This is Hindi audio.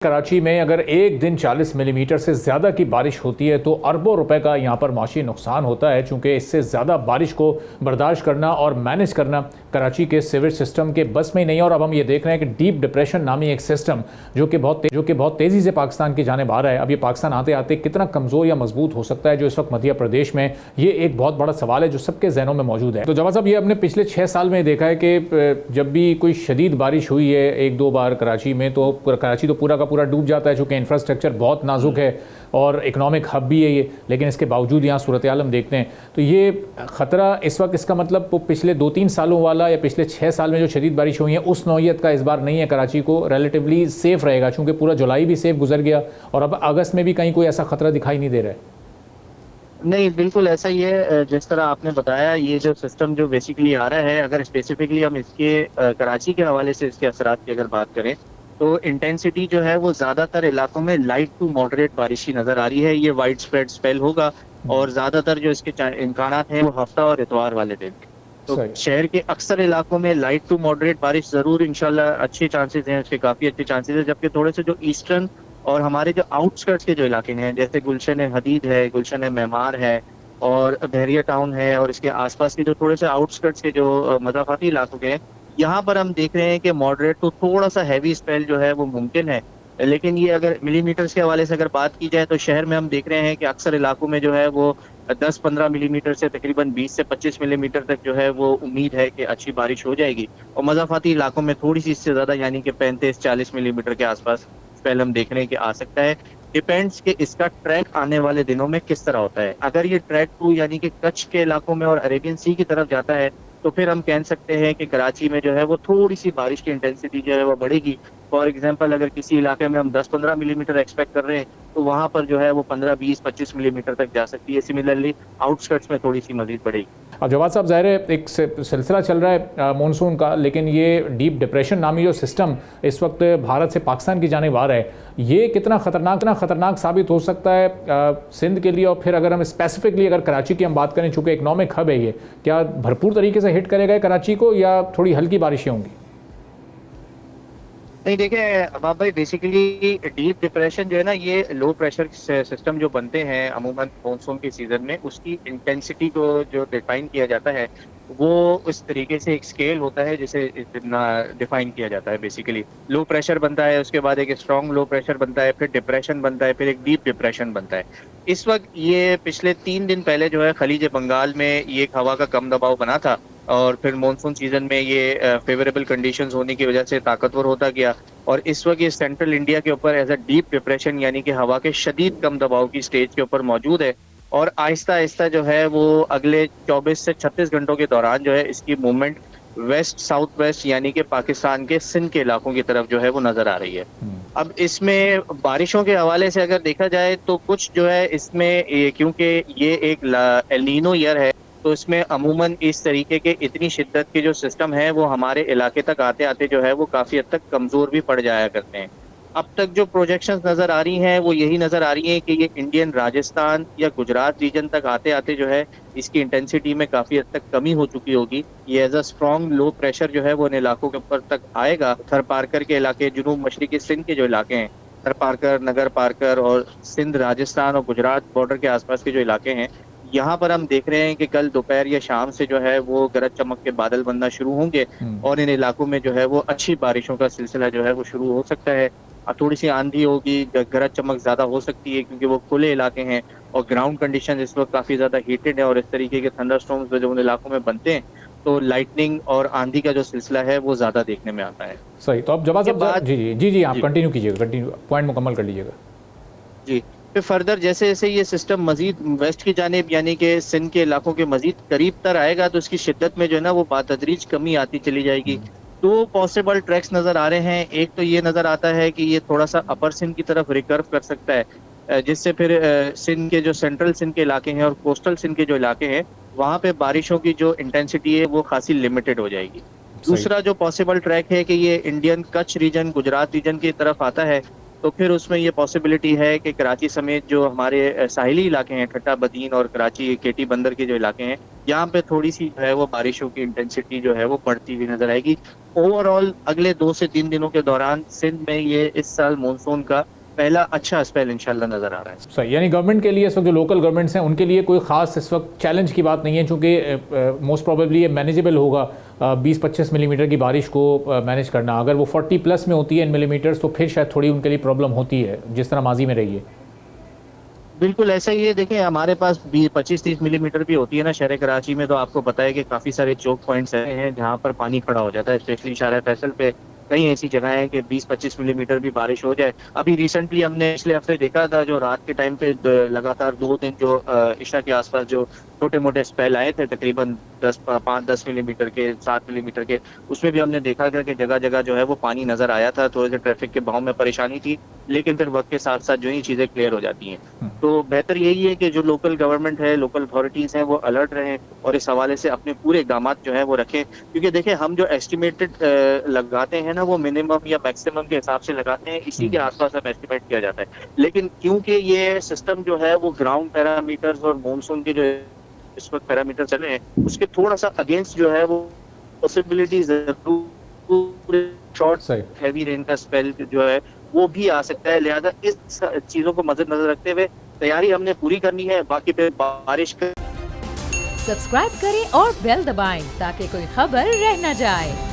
कराची में अगर एक दिन 40 मिलीमीटर से ज़्यादा की बारिश होती है तो अरबों रुपए का यहाँ पर माशी नुकसान होता है, चूँकि इससे ज़्यादा बारिश को बर्दाश्त करना और मैनेज करना कराची के सिविल सिस्टम के बस में ही नहीं। और अब हम ये देख रहे हैं कि डीप डिप्रेशन नामी एक सिस्टम जो कि बहुत तेज़ी से पाकिस्तान की जानिब आ रहा है, अब ये पाकिस्तान आते आते कितना कमज़ोर या मजबूत हो सकता है जो इस वक्त मध्य प्रदेश में, ये एक बहुत बड़ा सवाल है जो सबके जहनों में मौजूद है। तो जवाब साहब, ये अपने पिछले 6 साल में देखा है कि जब भी कोई शदीद बारिश हुई है एक दो बार कराची में, तो कराची तो पूरा का पूरा डूब जाता है, चूँकि इंफ्रास्ट्रक्चर बहुत नाजुक है और इकनॉमिक हब भी है ये, लेकिन इसके बावजूद यहाँ सूरत हाल हम देखते हैं। तो ये ख़तरा इस वक्त, इसका मतलब पिछले 2-3 सालों वाला या पिछले 6 साल में जो शदीद बारिश हुई है उस नौइयत का इस बार नहीं है। कराची को रिलेटिवली सेफ़ रहेगा, चूँकि पूरा जुलाई भी सेफ़ गुजर गया और अब अगस्त में भी कहीं कोई ऐसा ख़तरा दिखाई नहीं दे रहा है। नहीं, बिल्कुल ऐसा ही है जिस तरह आपने बताया। ये जो सिस्टम जो बेसिकली आ रहा है, अगर स्पेसिफिकली हम इसके कराची के हवाले से इसके असरात की अगर बात करें तो इंटेंसिटी जो है वो ज़्यादातर इलाकों में लाइट टू मॉडरेट बारिश की नज़र आ रही है। ये वाइड स्प्रेड स्पेल होगा और ज़्यादातर जो इसके इम्कानात हैं वो हफ्ता और इतवार वाले दिन। तो शहर के अक्सर इलाकों में लाइट टू मॉडरेट बारिश ज़रूर इंशाल्लाह अच्छे चांसेस हैं, उसके काफ़ी अच्छे चांसेस हैं। जबकि थोड़े से जो ईस्टर्न और हमारे जो आउटस्कर्ट्स के जो इलाके हैं, जैसे गुलशन हदीद है, गुलशन मेमार है और बहरिया टाउन है और इसके आसपास के जो थोड़े से आउटस्कर्ट्स के जो मज़ाफ़ाती इलाकों के हैं, यहाँ पर हम देख रहे हैं कि मॉडरेट तो थोड़ा सा हैवी स्पेल जो है वो मुमकिन है। लेकिन ये अगर मिलीमीटर्स के हवाले से अगर बात की जाए तो शहर में हम देख रहे हैं कि अक्सर इलाकों में जो है वो 10-15 मिलीमीटर से तकरीबन 20 से 25 मिलीमीटर तक जो है वो उम्मीद है कि अच्छी बारिश हो जाएगी। और मज़ाफ़ाती इलाकों में थोड़ी सी इससे ज़्यादा, यानी कि 35-40 मिलीमीटर के आसपास स्पेल हम देख रहे हैं कि आ सकता है। डिपेंड्स कि इसका ट्रैक आने वाले दिनों में किस तरह होता है। अगर ये ट्रैक टू यानी कि कच्छ के इलाकों में और अरेबियन सी की तरफ जाता है तो फिर हम कह सकते हैं कि कराची में जो है वो थोड़ी सी बारिश की इंटेंसिटी जो है वो बढ़ेगी। फॉर एग्जांपल, अगर किसी इलाके में हम 10-15 मिलीमीटर एक्सपेक्ट कर रहे हैं तो वहाँ पर जो है वो 15-20-25 मिलीमीटर तक जा सकती है। सिमिलरली आउटस्कर्ट्स में थोड़ी सी मजीद बढ़ेगी। अब जवाब साहब, ज़ाहिर है एक सिलसिला चल रहा है मानसून का, लेकिन ये डीप डिप्रेशन नामी जो सिस्टम इस वक्त भारत से पाकिस्तान की जानिब आ रहा है, ये कितना ख़तरनाक साबित हो सकता है सिंध के लिए? और फिर अगर हम स्पेसिफिकली अगर कराची की हम बात करें, चूँकि इकनॉमिक हब है ये, क्या भरपूर तरीके से हिट करेगा कराची को या थोड़ी हल्की बारिशें होंगी? नहीं, देखिए अबाब भाई, बेसिकली डीप डिप्रेशन जो है ना, ये लो प्रेशर सिस्टम जो बनते हैं अमूमन मानसून के सीजन में, उसकी इंटेंसिटी को जो डिफाइन किया जाता है वो उस तरीके से एक स्केल होता है जिसे डिफाइन किया जाता है। बेसिकली लो प्रेशर बनता है, उसके बाद एक स्ट्रॉन्ग लो प्रेशर बनता है, फिर डिप्रेशन बनता है, फिर एक डीप डिप्रेशन बनता है। इस वक्त ये पिछले 3 दिन पहले जो है खलीज बंगाल में ये एक हवा का कम दबाव बना था और फिर मॉनसून सीजन में ये फेवरेबल कंडीशंस होने की वजह से ताकतवर होता गया और इस वक्त ये सेंट्रल इंडिया के ऊपर एज अ डीप डिप्रेशन यानी कि हवा के शदीद कम दबाव की स्टेज के ऊपर मौजूद है। और आहिस्ता आहिस्ता जो है वो अगले 24 से 36 घंटों के दौरान जो है इसकी मूवमेंट वेस्ट साउथ वेस्ट यानी कि पाकिस्तान के सिंध के इलाकों की तरफ जो है वो नजर आ रही है। अब इसमें बारिशों के हवाले से अगर देखा जाए तो कुछ जो है इसमें क्योंकि ये एक एल नीनो ईयर है तो इसमें अमूमन इस तरीके के इतनी शिद्दत के जो सिस्टम है वो हमारे इलाके तक आते आते जो है वो काफ़ी हद तक कमज़ोर भी पड़ जाया करते हैं। अब तक जो प्रोजेक्शंस नज़र आ रही हैं वो यही नज़र आ रही हैं कि ये इंडियन राजस्थान या गुजरात रीजन तक आते आते जो है इसकी इंटेंसिटी में काफ़ी हद तक कमी हो चुकी होगी। ये as a strong low pressure जो है वो इन इलाकों के ऊपर तक आएगा। थर पारकर के इलाके, जुनूब मशरक़ी सिंध के जो इलाके हैं, थर पारकर, नगर पारकर और सिंध, राजस्थान और गुजरात बॉर्डर के आसपास के जो इलाके हैं, यहाँ पर हम देख रहे हैं कि कल दोपहर या शाम से जो है वो गरज चमक के बादल बनना शुरू होंगे और इन इलाकों में जो है वो अच्छी बारिशों का सिलसिला जो है वो शुरू हो सकता है। थोड़ी सी आंधी होगी, गरज चमक ज़्यादा हो सकती है क्योंकि वो खुले इलाके हैं और ग्राउंड कंडीशन इस वक्त काफ़ी ज़्यादा हीटेड है और इस तरीके के थंडरस्टॉर्म्स जो उन इलाकों में बनते हैं तो लाइटनिंग और आंधी का जो सिलसिला है वो ज़्यादा देखने में आता है। सही। तो अब जवाब साहब, जी आप कंटिन्यू कीजिएगा, पॉइंट मुकम्मल कर लीजिएगा। जी, फिर फर्दर जैसे जैसे ये सिस्टम मजीद वेस्ट की जानिब यानी कि सिंध के इलाकों के मजीद करीब तर आएगा तो इसकी शिद्दत में जो है ना वो बातदरीज कमी आती चली जाएगी। 2 पॉसिबल ट्रैक्स नज़र आ रहे हैं। एक तो ये नज़र आता है कि ये थोड़ा सा अपर सिंध की तरफ रिकर्व कर सकता है जिससे फिर सिंध के जो सेंट्रल सिंध के इलाके हैं और कोस्टल सिंध के जो इलाके हैं वहाँ पे बारिशों की जो इंटेंसिटी है वो खासी लिमिटेड हो जाएगी। दूसरा जो पॉसिबल ट्रैक है कि ये Indian Kutch region, Gujarat region की तरफ आता है तो फिर उसमें ये पॉसिबिलिटी है कि कराची समेत जो हमारे साहिली इलाके हैं, ठट्टा बदीन और कराची केटी बंदर के जो इलाके हैं, यहाँ पे थोड़ी सी जो है वो बारिशों की इंटेंसिटी जो है वो बढ़ती हुई नजर आएगी। ओवरऑल अगले 2 से 3 दिनों के दौरान सिंध में ये इस साल मानसून का पहला अच्छा स्पेल इंशाल्लाह नजर आ रहा है। सही, यानी गवर्नमेंट के लिए इस वक्त जो लोकल गवर्नमेंट्स हैं उनके लिए कोई खास इस वक्त चैलेंज की बात नहीं है, चूँकि मोस्ट प्रोबेबली ये मैनेजेबल होगा 20-25 मिलीमीटर की बारिश को मैनेज करना। अगर वो 40 प्लस में होती है इन मिलीमीटर्स तो फिर शायद थोड़ी उनके लिए प्रॉब्लम होती है, जिस तरह माजी में रही है। बिल्कुल ऐसा ही है। देखिए हमारे पास 25-30 मिलीमीटर भी होती है ना शहर कराची में, तो आपको पता है कि काफी सारे चौक पॉइंट्स हैं जहाँ पर पानी खड़ा हो जाता है, स्पेशली शाहर फैसल पे कई ऐसी जगह है कि 20-25 मिलीमीटर भी बारिश हो जाए। अभी रिसेंटली हमने पिछले हफ्ते देखा था, जो रात के टाइम पे लगातार 2 दिन जो इशा के आसपास जो छोटे मोटे स्पेल आए थे तकरीबन 5-10 मिलीमीटर के, 7 मिलीमीटर के, उसमें भी हमने देखा था कि जगह जगह जो है वो पानी नजर आया था। थोड़े से ट्रैफिक के बहाव में परेशानी थी, लेकिन फिर वक्त के साथ साथ जो ही चीजें क्लियर हो जाती हैं। तो बेहतर यही है कि जो लोकल गवर्नमेंट है, लोकल अथॉरिटीज हैं, वो अलर्ट रहें और इस हवाले से अपने पूरे इक़दाम जो है वो रखें। क्योंकि देखिए हम जो एस्टिमेटेड लगाते हैं ना, वो मिनिमम या मैक्सिमम के हिसाब से लगाते हैं, इसी के आसपास हम एस्टिमेट किया जाता है। लेकिन क्योंकि ये सिस्टम जो है वो ग्राउंड पैरामीटर्स और मॉनसून के जो इस वक्त पैरामीटर चले हैं, उसके थोड़ा सा अगेंस्ट जो है वो पॉसिबिलिटी जरूर शॉर्ट हैवी रेन का स्पेल जो है वो भी आ सकता है। लिहाजा इस चीजों को मद्देनजर रखते हुए तैयारी हमने पूरी करनी है। बाकी फिर बारिश सब्सक्राइब करें और बेल दबाएं ताकि कोई खबर रह न जाए।